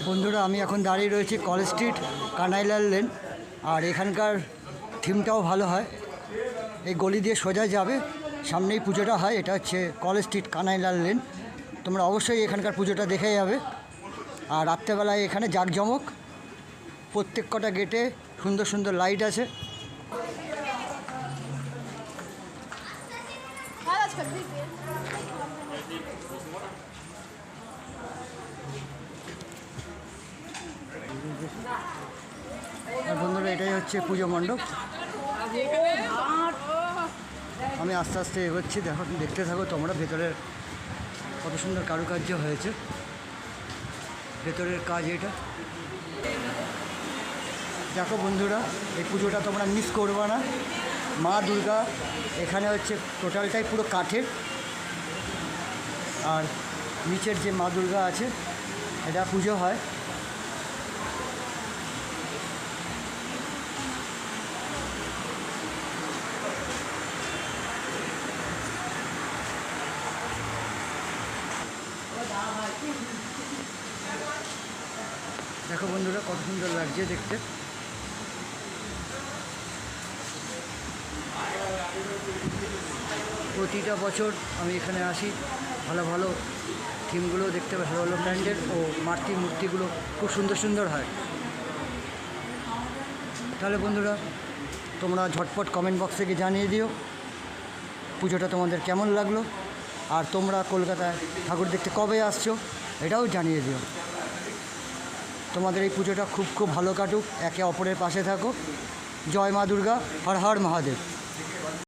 বন্ধুরা, আমি এখন দাঁড়িয়ে রয়েছি কলেজ স্ট্রিট, কানাইলাল লেন। আর এখানকার থিমটাও ভালো হয়। এই গলি দিয়ে সোজা যাবে, সামনেই পুজোটা হয়। এটা হচ্ছে কলেজ স্ট্রিট, কানাইলাল লেন। তোমরা অবশ্যই এখানকার পুজোটা দেখে যাবে। আর রাত্রেবেলায় এখানে জাঁকজমক, প্রত্যেক কটা গেটে সুন্দর সুন্দর লাইট আছে। আর বন্ধুরা, এটাই হচ্ছে পুজো মণ্ডপ। আমি আস্তে আস্তে এগোচ্ছি, দেখতে থাকো তোমরা। ভেতরের কত সুন্দর কারুকার্য হয়েছে, ভেতরের কাজ এটা। দেখো বন্ধুরা, এই পুজোটা তোমরা মিস করবে না। মা দুর্গা এখানে হচ্ছে টোটালটাই পুরো কাঠের। আর নিচের যে মা দুর্গা আছে, এটা পুজো হয়। দেখো বন্ধুরা, কত সুন্দর লাগছে দেখতে। প্রতিটা বছর আমি এখানে আসি, ভালো ভালো থিমগুলো দেখতে, ভালো ভালো ব্র্যান্ডের ও মূর্তিগুলো খুব সুন্দর সুন্দর হয়। তাহলে বন্ধুরা, তোমরা ঝটপট কমেন্ট বক্সে গিয়ে জানিয়ে দিও পুজোটা তোমাদের কেমন লাগলো। আর তোমরা কলকাতায় ঠাকুর দেখতে কবে আসছো এটাও জানিয়ে দিও। তোমাদের এই পুজোটা খুব খুব ভালো কাটুক, একে অপরের পাশে থাকো। জয় মা দুর্গা, হর হর মহাদেব।